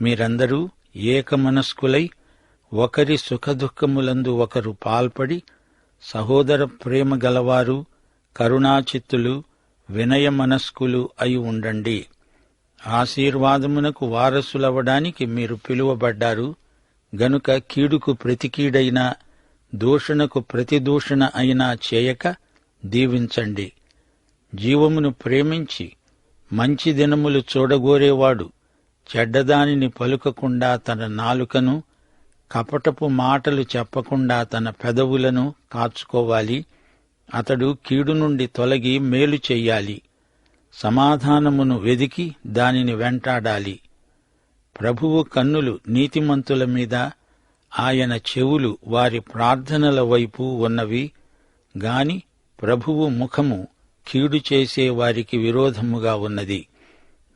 మీరందరూ ఏకమనస్కులై ఒకరి సుఖదుఖములందు ఒకరు పాల్పడి సహోదర ప్రేమ గలవారు, కరుణాచిత్తులు, వినయమనస్కులు అయి ఉండండి. ఆశీర్వాదమునకు వారసులవడానికి మీరు పిలువబడ్డారు గనుక కీడుకు ప్రతి కీడైనా దూషణకు ప్రతి దూషణ అయినా చేయక దీవించండి. జీవమును ప్రేమించి మంచి దినములు చూడగోరేవాడు చెడ్డదానిని పలుకకుండా తన నాలుకను, కపటపు మాటలు చెప్పకుండా తన పెదవులను కాచుకోవాలి. అతడు కీడు నుండి తొలగి మేలు చెయ్యాలి. సమాధానమును వెదికి దానిని వెంటాడాలి. ప్రభువు కన్నులు నీతిమంతుల మీద, ఆయన చెవులు వారి ప్రార్థనల వైపు ఉన్నవి గాని ప్రభువు ముఖము కీడు చేసే వారికి విరోధముగా ఉన్నది.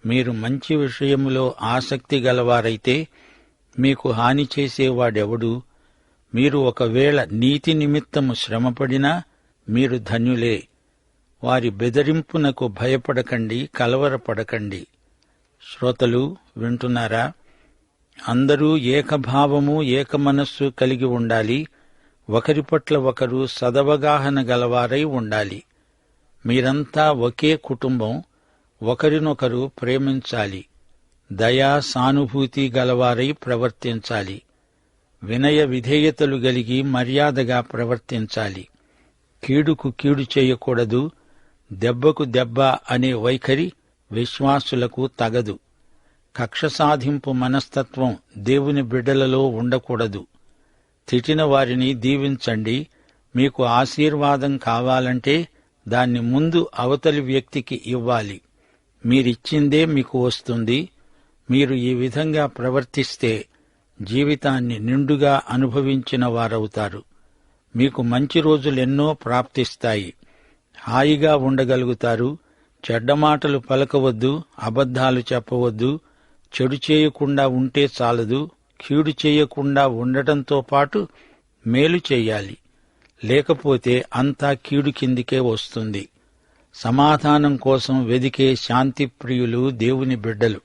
మీరు మంచి విషయములో ఆసక్తి గలవారైతే మీకు హాని చేసేవాడెవడు? మీరు ఒకవేళ నీతి నిమిత్తము శ్రమపడినా మీరు ధన్యులే. వారి బెదిరింపునకు భయపడకండి, కలవరపడకండి. శ్రోతలు వింటున్నారా? అందరూ ఏకభావము, ఏకమనస్సు కలిగి ఉండాలి. ఒకరి పట్ల ఒకరు సదవగాహన గలవారై ఉండాలి. మీరంతా ఒకే కుటుంబం. ఒకరినొకరు ప్రేమించాలి. దయా సానుభూతి గలవారై ప్రవర్తించాలి. వినయ విధేయతలు గలిగి మర్యాదగా ప్రవర్తించాలి. కీడుకు కీడు చేయకూడదు. దెబ్బకు దెబ్బ అనే వైఖరి విశ్వాసులకు తగదు. కక్ష సాధింపు మనస్తత్వం దేవుని బిడ్డలలో ఉండకూడదు. తిట్టిన వారిని దీవించండి. మీకు ఆశీర్వాదం కావాలంటే దాన్ని ముందు అవతలి వ్యక్తికి ఇవ్వాలి. మీరిచ్చిందే మీకు వస్తుంది. మీరు ఈ విధంగా ప్రవర్తిస్తే జీవితాన్ని నిండుగా అనుభవించిన వారవుతారు. మీకు మంచి రోజులెన్నో ప్రాప్తిస్తాయి. హాయిగా ఉండగలుగుతారు. చెడ్డమాటలు పలకవద్దు, అబద్ధాలు చెప్పవద్దు. చెడు చేయకుండా ఉంటే చాలదు, కీడు చేయకుండా ఉండటంతో పాటు మేలు చెయ్యాలి. లేకపోతే అంతా కీడు కిందికే వస్తుంది. సమాధానం కోసం వెదికే శాంతిప్రియులు దేవుని బిడ్డలు.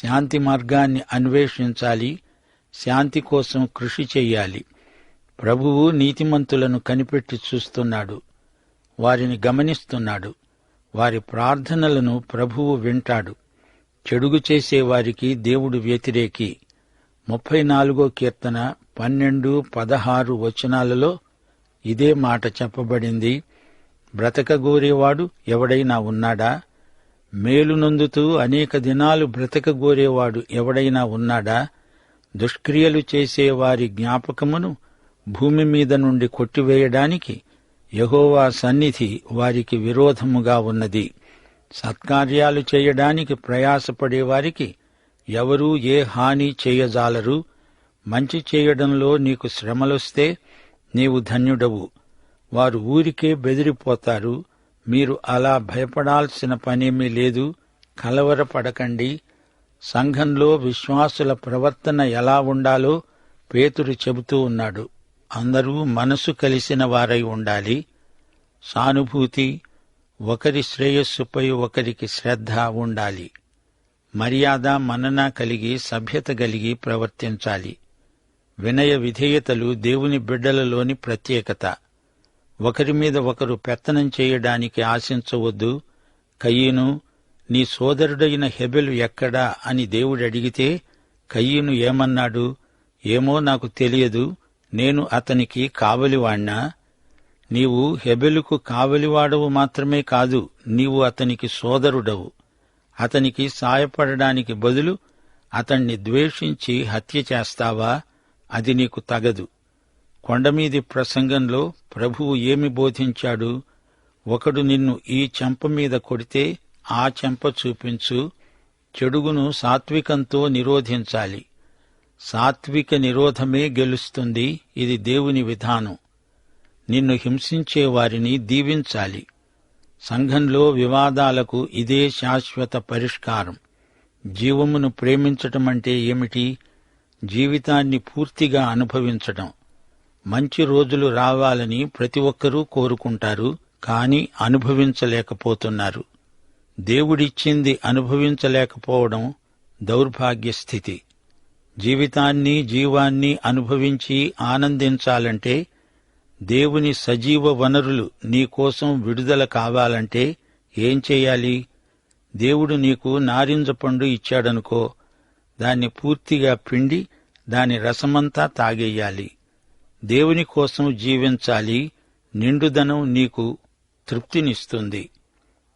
శాంతి మార్గాన్ని అన్వేషించాలి. శాంతి కోసం కృషి చెయ్యాలి. ప్రభువు నీతిమంతులను కనిపెట్టి చూస్తున్నాడు. వారిని గమనిస్తున్నాడు. వారి ప్రార్థనలను ప్రభువు వింటాడు. చెడుగు చేసేవారికి దేవుడు వ్యతిరేకి. 34వ కీర్తన 12, 16 వచనాలలో ఇదే మాట చెప్పబడింది. బ్రతకగోరేవాడు ఎవడైనా ఉన్నాడా? మేలు నొందుతూ అనేక దినాలు బ్రతకగోరేవాడు ఎవడైనా ఉన్నాడా? దుష్క్రియలు చేసేవారి జ్ఞాపకమును భూమి మీద నుండి కొట్టివేయడానికి యెహోవా సన్నిధి వారికి విరోధముగా ఉన్నది. సత్కార్యాలు చేయడానికి ప్రయాసపడేవారికి ఎవరూ ఏ హాని చేయజాలరు. మంచి చేయడంలో నీకు శ్రమలొస్తే నీవు ధన్యుడవు. వారు ఊరికే బెదిరిపోతారు. మీరు అలా భయపడాల్సిన పనేమీ లేదు. కలవరపడకండి. సంఘంలో విశ్వాసుల ప్రవర్తన ఎలా ఉండాలో పేతురు చెబుతూ ఉన్నాడు. అందరూ మనసు కలిసిన వారై ఉండాలి. సానుభూతి, ఒకరి శ్రేయస్సుపై ఒకరికి శ్రద్ధ ఉండాలి. మర్యాద మన్నన కలిగి సభ్యత కలిగి ప్రవర్తించాలి. వినయ విధేయతలు దేవుని బిడ్డలలోని ప్రత్యేకత. ఒకరి మీద ఒకరు పెత్తనం చేయడానికి ఆశించవద్దు. కయీను, నీ సోదరుడైన హెబెలు ఎక్కడా అని దేవుడడిగితే కయీను ఏమన్నాడు? ఏమో నాకు తెలియదు, నేను అతనికి కావలివాణ్ణా? నీవు హెబెలుకు కావలివాడవు మాత్రమే కాదు, నీవు అతనికి సోదరుడవు. అతనికి సాయపడడానికి బదులు అతణ్ణి ద్వేషించి హత్య చేస్తావా? అది నీకు తగదు. కొండమీది ప్రసంగంలో ప్రభువు ఏమి బోధించాడు? ఒకడు నిన్ను ఈ చెంప మీద కొడితే ఆ చెంప చూపించు. చెడుగును సాత్వికంతో నిరోధించాలి. సాత్విక నిరోధమే గెలుస్తుంది. ఇది దేవుని విధానం. నిన్ను హింసించే వారిని దీవించాలి. సంఘంలో వివాదాలకు ఇదే శాశ్వత పరిష్కారం. జీవమును ప్రేమించటమంటే ఏమిటి? జీవితాన్ని పూర్తిగా అనుభవించటం. మంచి రోజులు రావాలని ప్రతి ఒక్కరూ కోరుకుంటారు, కాని అనుభవించలేకపోతున్నారు. దేవుడిచ్చింది అనుభవించలేకపోవడం దౌర్భాగ్య స్థితి. జీవితాన్ని, జీవాన్ని అనుభవించి ఆనందించాలంటే, దేవుని సజీవ వనరులు నీకోసం విడుదల కావాలంటే ఏం చెయ్యాలి? దేవుడు నీకు నారింజ పండు ఇచ్చాడనుకో, దాన్ని పూర్తిగా పిండి దాని రసమంతా తాగేయాలి. దేవుని కోసం జీవించాలి. నిండుదనం నీకు తృప్తినిస్తుంది.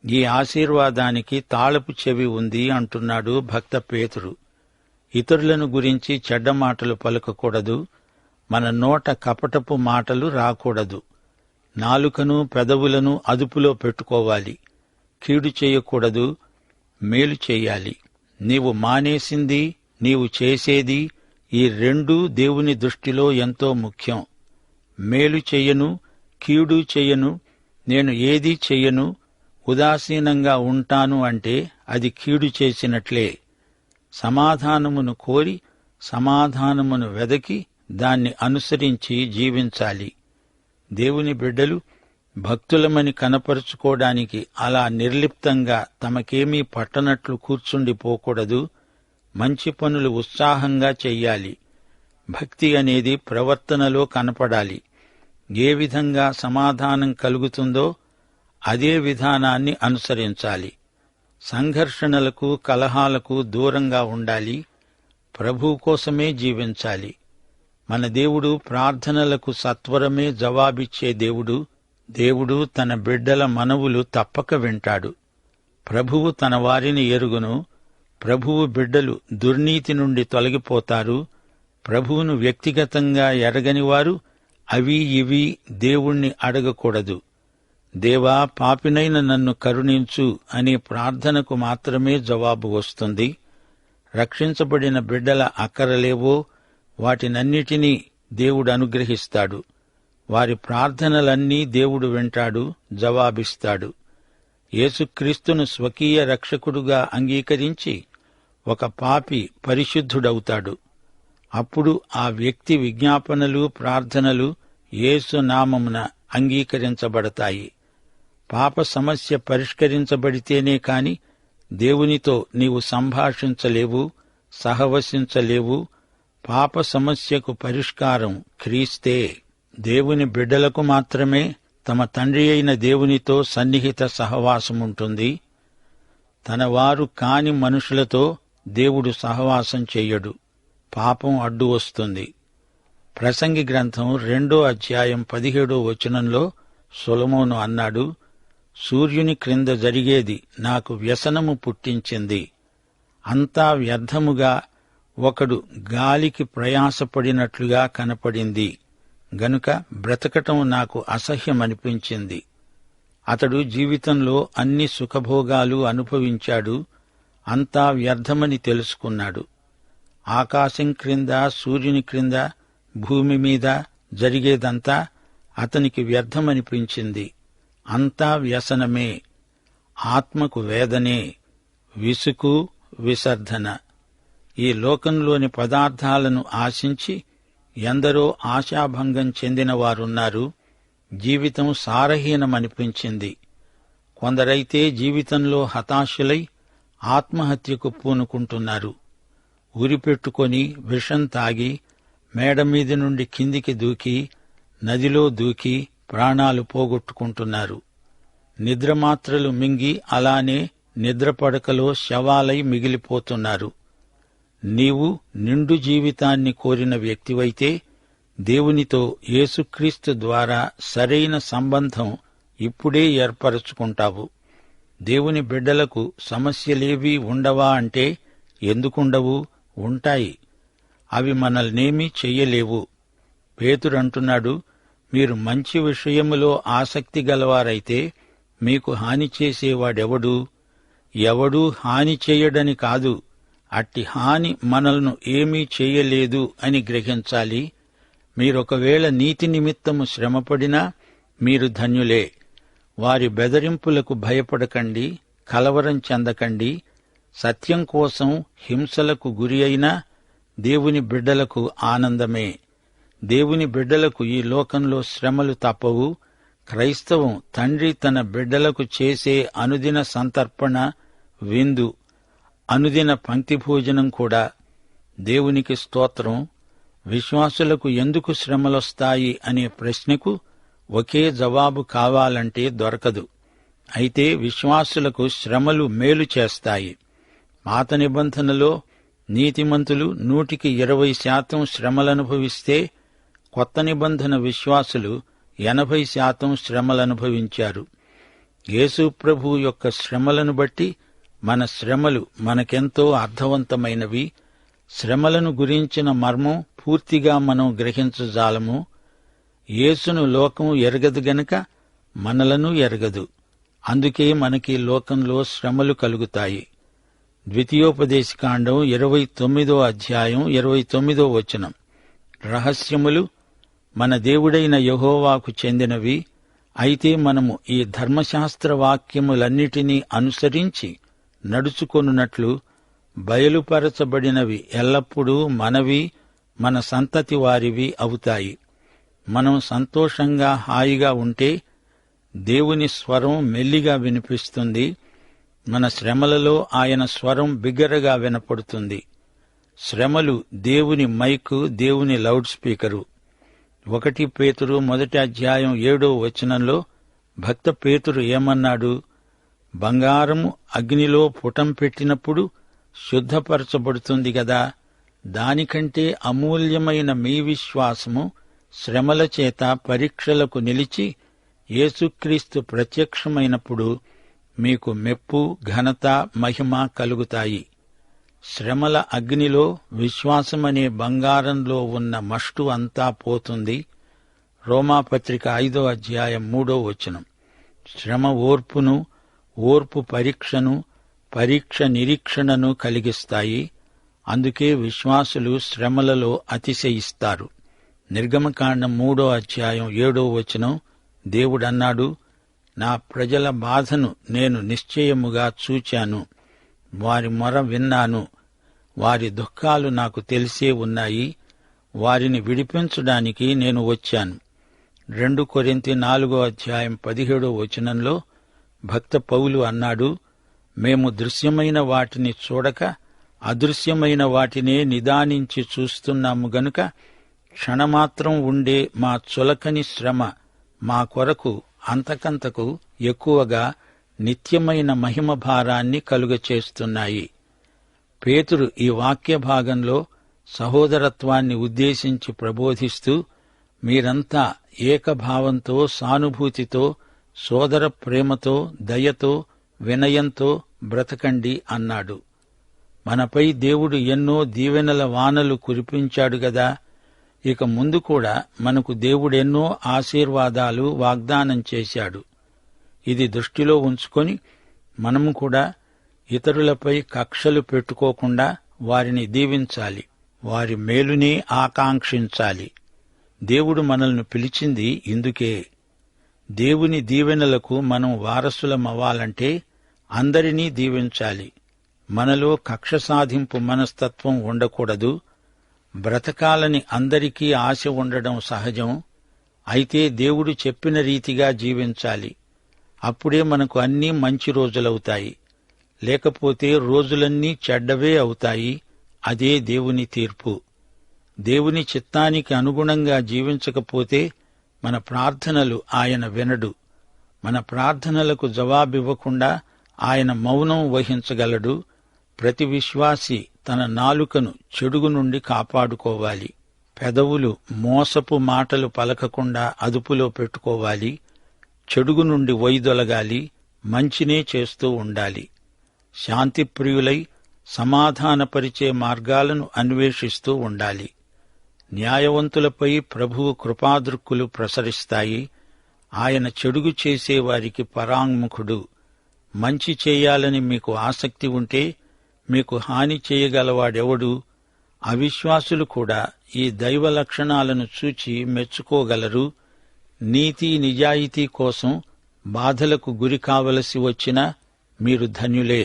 ఈ ఆశీర్వాదానికి తాళపు చెవి ఉంది అంటున్నాడు భక్త పేతురు. ఇతరులను గురించి చెడ్డ మాటలు పలకకూడదు. మన నోట కపటపు మాటలు రాకూడదు. నాలుకను, పెదవులను అదుపులో పెట్టుకోవాలి. కీడు చేయకూడదు, మేలు చెయ్యాలి. నీవు మానేసింది, నీవు చేసేది ఈ రెండూ దేవుని దృష్టిలో ఎంతో ముఖ్యం. మేలు చెయ్యను, కీడు చెయ్యను, నేను ఏదీ చెయ్యను, ఉదాసీనంగా ఉంటాను అంటే అది కీడు చేసినట్లే. సమాధానమును కోరి, సమాధానమును వెదకి దాన్ని అనుసరించి జీవించాలి. దేవుని బిడ్డలు భక్తులమని కనపరుచుకోవడానికి అలా నిర్లిప్తంగా తమకేమీ పట్టనట్లు కూర్చుండిపోకూడదు. మంచి పనులు ఉత్సాహంగా చెయ్యాలి. భక్తి అనేది ప్రవర్తనలో కనపడాలి. ఏ విధంగా సమాధానం కలుగుతుందో అదే విధానాన్ని అనుసరించాలి. సంఘర్షణలకు, కలహాలకు దూరంగా ఉండాలి. ప్రభువు కోసమే జీవించాలి. మన దేవుడు ప్రార్థనలకు సత్వరమే జవాబిచ్చే దేవుడు. దేవుడు తన బిడ్డల మనవులు తప్పక వింటాడు. ప్రభువు తన వారిని ఎరుగును. ప్రభువు బిడ్డలు దుర్నీతి నుండి తొలగిపోతారు. ప్రభువును వ్యక్తిగతంగా ఎరగనివారు అవి ఇవి దేవుణ్ణి అడగకూడదు. దేవా, పాపినైన నన్ను కరుణించు అనే ప్రార్థనకు మాత్రమే జవాబు వస్తుంది. రక్షించబడిన బిడ్డల అక్కరలేవో వాటినన్నిటినీ దేవుడు అనుగ్రహిస్తాడు. వారి ప్రార్థనలన్నీ దేవుడు వింటాడు, జవాబిస్తాడు. యేసుక్రీస్తును స్వకీయ రక్షకుడుగా అంగీకరించి ఒక పాపి పరిశుద్ధుడవుతాడు. అప్పుడు ఆ వ్యక్తి విజ్ఞాపనలు, ప్రార్థనలు యేసు నామమున అంగీకరించబడతాయి. పాప సమస్య పరిష్కరించబడితేనే కాని దేవునితో నీవు సంభాషించలేవు, సహవసించలేవు. పాప సమస్యకు పరిష్కారం క్రీస్తే. దేవుని బిడ్డలకు మాత్రమే తమ తండ్రి అయిన దేవునితో సన్నిహిత సహవాసముంటుంది. తన వారు కాని మనుషులతో దేవుడు సహవాసం చెయ్యడు. పాపం అడ్డు వస్తుంది. ప్రసంగి గ్రంథం 2:17 సొలొమోను అన్నాడు, సూర్యుని క్రింద జరిగేది నాకు వ్యసనము పుట్టించింది. అంతా వ్యర్థముగా ఒకడు గాలికి ప్రయాసపడినట్లుగా కనపడింది గనుక బ్రతకటం నాకు అసహ్యమనిపించింది. అతడు జీవితంలో అన్ని సుఖభోగాలు అనుభవించాడు. అంతా వ్యర్థమని తెలుసుకున్నాడు. ఆకాశం క్రింద, సూర్యుని క్రింద, భూమి మీద జరిగేదంతా అతనికి వ్యర్థమనిపించింది. అంతా వ్యసనమే, ఆత్మకు వేదనే, విసుకు, విసర్ధన. ఈ లోకంలోని పదార్థాలను ఆశించి ఎందరో ఆశాభంగం చెందిన వారున్నారు. జీవితం సారహీనమనిపించింది. కొందరైతే జీవితంలో హతాశులై ఆత్మహత్యకు పూనుకుంటున్నారు. ఉరిపెట్టుకొని విషం తాగి మేడమీది నుండి కిందికి దూకి, నదిలో దూకి ప్రాణాలు పోగొట్టుకుంటున్నారు. నిద్రమాత్రలు మింగి అలానే నిద్రపడకలో శవాలై మిగిలిపోతున్నారు. నీవు నిండు జీవితాన్ని కోరిన వ్యక్తివైతే దేవునితో యేసుక్రీస్తు ద్వారా సరైన సంబంధం ఇప్పుడే ఏర్పరచుకుంటావు. దేవుని బిడ్డలకు సమస్యలేవీ ఉండవా అంటే ఎందుకుండవు? ఉంటాయి. అవి మనల్నేమీ చెయ్యలేవు. పేతురంటున్నాడు, మీరు మంచి విషయములో ఆసక్తి గలవారైతే మీకు హాని చేసేవాడెవడు? ఎవడూ హాని చెయ్యడని కాదు, అట్టి హాని మనల్ని ఏమీ చెయ్యలేదు అని గ్రహించాలి. మీరొకవేళ నీతి నిమిత్తము శ్రమపడినా మీరు ధన్యులే. వారి బెదరింపులకు భయపడకండి, కలవరం చెందకండి. సత్యం కోసం హింసలకు గురి అయినా దేవుని బిడ్డలకు ఆనందమే. దేవుని బిడ్డలకు ఈ లోకంలో శ్రమలు తప్పవు. క్రైస్తవం తండ్రి తన బిడ్డలకు చేసే అనుదిన సంతర్పణ, విందు, అనుదిన పంక్తి భోజనం కూడా. దేవునికి స్తోత్రం. విశ్వాసులకు ఎందుకు శ్రమలొస్తాయి అనే ప్రశ్నకు ఒకే జవాబు కావాలంటే దొరకదు. అయితే విశ్వాసులకు శ్రమలు మేలు చేస్తాయి. పాత నిబంధనలో నీతిమంతులు 120% శ్రమలనుభవిస్తే, కొత్త నిబంధన విశ్వాసులు 80% శ్రమలనుభవించారు. యేసు ప్రభువు యొక్క శ్రమలను బట్టి మన శ్రమలు మనకెంతో అర్థవంతమైనవి. శ్రమలను గురించిన మర్మం పూర్తిగా మనం గ్రహించజాలము. యేసును లోకం ఎరగదు గనుక మనలను ఎరగదు. అందుకే మనకి లోకంలో శ్రమలు కలుగుతాయి. ద్వితీయోపదేశకాండం 29వ అధ్యాయం 29వ వచనం. రహస్యములు మన దేవుడైన యెహోవాకు చెందినవి. అయితే మనము ఈ ధర్మశాస్త్ర వాక్యములన్నిటినీ అనుసరించి నడుచుకొనున్నట్లు బయలుపరచబడినవి ఎల్లప్పుడూ మనవి, మన సంతతి వారివి అవుతాయి. మనం సంతోషంగా హాయిగా ఉంటే దేవుని స్వరం మెల్లిగా వినిపిస్తుంది. మన శ్రమలలో ఆయన స్వరం బిగ్గరగా వినపడుతుంది. శ్రమలు దేవుని మైకు, దేవుని లౌడ్ స్పీకరు. 1 పేతురు 1 వచనంలో భక్త పేతురు ఏమన్నాడు? బంగారము అగ్నిలో పుటం పెట్టినప్పుడు శుద్ధపరచబడుతుంది గదా, దానికంటే అమూల్యమైన మీ విశ్వాసము శ్రమల చేత పరీక్షలకు నిలిచి యేసుక్రీస్తు ప్రత్యక్షమైనప్పుడు మీకు మెప్పు, ఘనత, మహిమ కలుగుతాయి. శ్రమల అగ్నిలో విశ్వాసమనే బంగారంలో ఉన్న మష్టు అంతా పోతుంది. రోమాపత్రిక 5 వచనం. శ్రమ ఓర్పును, ఓర్పు పరీక్షను, పరీక్ష నిరీక్షణను కలిగిస్తాయి. అందుకే విశ్వాసులు శ్రమలలో అతిశయిస్తారు. నిర్గమకాండం 3 వచనం. దేవుడన్నాడు, నా ప్రజల బాధను నేను నిశ్చయముగా చూచాను, వారి మొర విన్నాను, వారి దుఃఖాలు నాకు తెలిసే ఉన్నాయి, వారిని విడిపించడానికి నేను వచ్చాను. 2 కొరింథీ 4 వచనంలో భక్త పౌలు అన్నాడు, మేము దృశ్యమైన వాటిని చూడక అదృశ్యమైన వాటినే నిదానించి చూస్తున్నాము గనుక క్షణమాత్రం ఉండే మా చులకని శ్రమ మా కొరకు అంతకంతకు ఎక్కువగా నిత్యమైన మహిమ భారాన్ని కలుగచేస్తున్నాయి. పేతురు ఈ వాక్య భాగంలో సహోదరత్వాన్ని ఉద్దేశించి ప్రబోధిస్తూ, మీరంతా ఏకభావంతో, సానుభూతితో, సోదర ప్రేమతో, దయతో, వినయంతో బ్రతకండి అన్నాడు. మనపై దేవుడు ఎన్నో దీవెనల వానలు కురిపించాడు గదా, ఇక ముందు కూడా మనకు దేవుడెన్నో ఆశీర్వాదాలు వాగ్దానం చేశాడు. ఇది దృష్టిలో ఉంచుకొని మనము కూడా ఇతరులపై కక్షలు పెట్టుకోకుండా వారిని దీవించాలి, వారి మేలునే ఆకాంక్షించాలి. దేవుడు మనల్ని పిలిచింది ఇందుకే. దేవుని దీవెనలకు మనం వారసులమవ్వాలంటే అందరినీ దీవించాలి. మనలో కక్ష సాధింపు మనస్తత్వం ఉండకూడదు. బ్రతకాలని అందరికీ ఆశ ఉండడం సహజం. అయితే దేవుడు చెప్పిన రీతిగా జీవించాలి. అప్పుడే మనకు అన్నీ మంచి రోజులవుతాయి. లేకపోతే రోజులన్నీ చెడ్డవే అవుతాయి. అదే దేవుని తీర్పు. దేవుని చిత్తానికి అనుగుణంగా జీవించకపోతే మన ప్రార్థనలు ఆయన వినడు. మన ప్రార్థనలకు జవాబివ్వకుండా ఆయన మౌనం వహించగలడు. ప్రతి విశ్వాసి తన నాలుకను చెడుగు నుండి కాపాడుకోవాలి. పెదవులు మోసపు మాటలు పలకకుండా అదుపులో పెట్టుకోవాలి. చెడుగు నుండి వైదొలగాలి, మంచినే చేస్తూ ఉండాలి. శాంతిప్రియులై సమాధానపరిచే మార్గాలను అన్వేషిస్తూ ఉండాలి. న్యాయవంతులపై ప్రభువు కృపాదృక్కులు ప్రసరిస్తాయి. ఆయన చెడుగు చేసేవారికి పరాంగుఖుడు. మంచి చేయాలని మీకు ఆసక్తి ఉంటే మీకు హాని చేయగలవాడెవడు? అవిశ్వాసులు కూడా ఈ దైవ లక్షణాలను చూచి మెచ్చుకోగలరు. నీతి నిజాయితీ కోసం బాధలకు గురి కావలసి వచ్చినా మీరు ధన్యులే.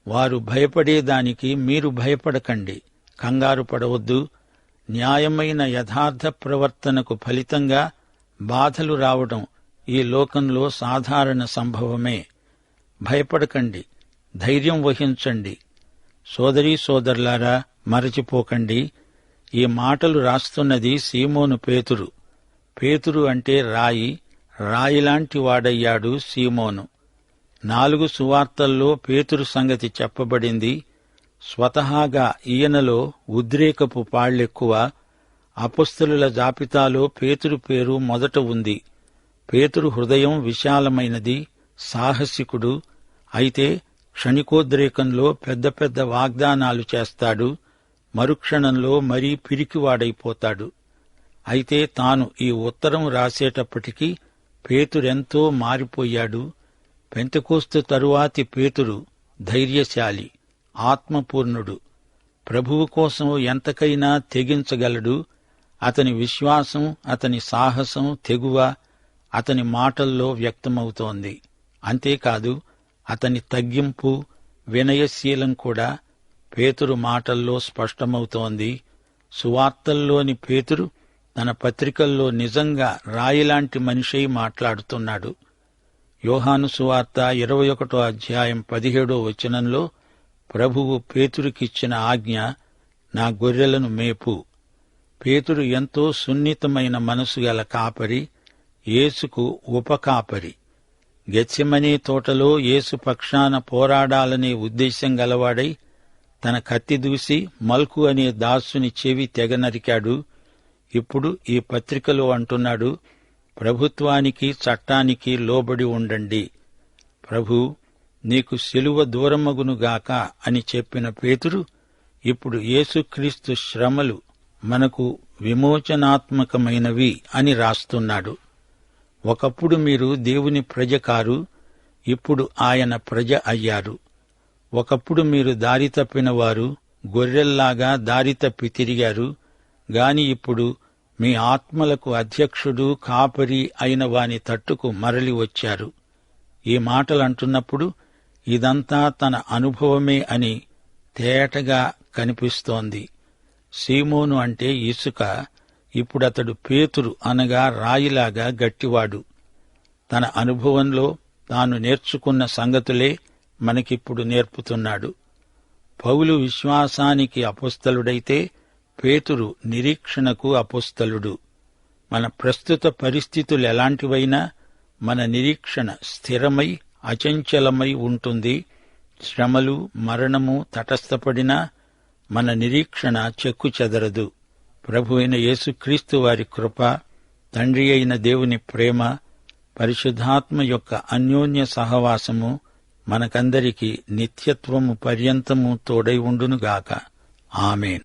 వారు భయపడేదానికి మీరు భయపడకండి, కంగారు పడవద్దు. న్యాయమైన యథార్థ ప్రవర్తనకు ఫలితంగా బాధలు రావడం ఈ లోకంలో సాధారణ సంభవమే. భయపడకండి, ధైర్యం వహించండి. సోదరీ సోదరులారా, మరచిపోకండి. ఈ మాటలు రాస్తున్నది సీమోను పేతురు. పేతురు అంటే రాయి, రాయిలాంటి వాడయ్యాడు సీమోను. 4 సువార్తల్లో పేతురు సంగతి చెప్పబడింది. స్వతహాగా ఈయనలో ఉద్రేకపు పాళ్లెక్కువ. అపొస్తలుల జాబితాలో పేతురు పేరు మొదట ఉంది. పేతురు హృదయం విశాలమైనది, సాహసికుడు. అయితే క్షణికోద్రేకంలో పెద్ద పెద్ద వాగ్దానాలు చేస్తాడు. మరుక్షణంలో మరీ పిరికివాడైపోతాడు. అయితే తాను ఈ ఉత్తరం రాసేటప్పటికీ పేతురెంతో మారిపోయాడు. పెంతెకోస్తు తరువాతి పేతురు ధైర్యశాలి, ఆత్మపూర్ణుడు. ప్రభువు కోసం ఎంతకైనా తెగించగలడు. అతని విశ్వాసం, అతని సాహసం, తెగువ అతని మాటల్లో వ్యక్తమవుతోంది. అంతేకాదు అతని తగ్గింపు, వినయశీలం కూడా పేతురు మాటల్లో స్పష్టమవుతోంది. సువార్తల్లోని పేతురు తన పత్రికల్లో నిజంగా రాయిలాంటి మనిషై మాట్లాడుతున్నాడు. యోహాను సువార్త 21వ అధ్యాయం 17వ వచనంలో ప్రభువు పేతురుకిచ్చిన ఆజ్ఞ, నా గొర్రెలను మేపు. పేతురు ఎంతో సున్నితమైన మనసు గల కాపరి, యేసుకు ఉపకాపరి. గెత్సెమనే తోటలో యేసు పక్షాన పోరాడాలనే ఉద్దేశం గలవాడై తన కత్తి దూసి మల్కు అనే దాసుని చెవి తెగ నరికాడు. ఇప్పుడు ఈ పత్రికలో అంటున్నాడు, ప్రభుత్వానికి, చట్టానికి లోబడి ఉండండి. ప్రభు, నీకు సిలువ దూరమగునుగాక అని చెప్పిన పేతురు ఇప్పుడు యేసుక్రీస్తు శ్రమలు మనకు విమోచనాత్మకమైనవి అని రాస్తున్నాడు. ఒకప్పుడు మీరు దేవుని ప్రజ కారు, ఇప్పుడు ఆయన ప్రజ అయ్యారు. ఒకప్పుడు మీరు దారి తప్పినవారు, గొర్రెల్లాగా దారి తప్పి తిరిగారు. గాని ఇప్పుడు మీ ఆత్మలకు అధ్యక్షుడు, కాపరి అయిన వాని తట్టుకు మరలి వచ్చారు. ఈ మాటలంటున్నప్పుడు ఇదంతా తన అనుభవమే అని తేటగా కనిపిస్తోంది. సీమోను అంటే ఇసుక, ఇప్పుడతడు పేతురు అనగా రాయిలాగా గట్టివాడు. తన అనుభవంలో తాను నేర్చుకున్న సంగతులే మనకిప్పుడు నేర్పుతున్నాడు. పౌలు విశ్వాసానికి అపొస్తలుడైతే పేతురు నిరీక్షణకు అపొస్తలుడు. మన ప్రస్తుత పరిస్థితులెలాంటివైనా మన నిరీక్షణ స్థిరమై అచంచలమై ఉంటుంది. శ్రమలు, మరణము తటస్థపడినా మన నిరీక్షణ చెక్కుచెదరదు. ప్రభువైన యేసుక్రీస్తు వారి కృప, తండ్రి అయిన దేవుని ప్రేమ, పరిశుద్ధాత్మ యొక్క అన్యోన్య సహవాసము మనకందరికీ నిత్యత్వము పర్యంతము తోడై ఉండునుగాక. ఆమేన్.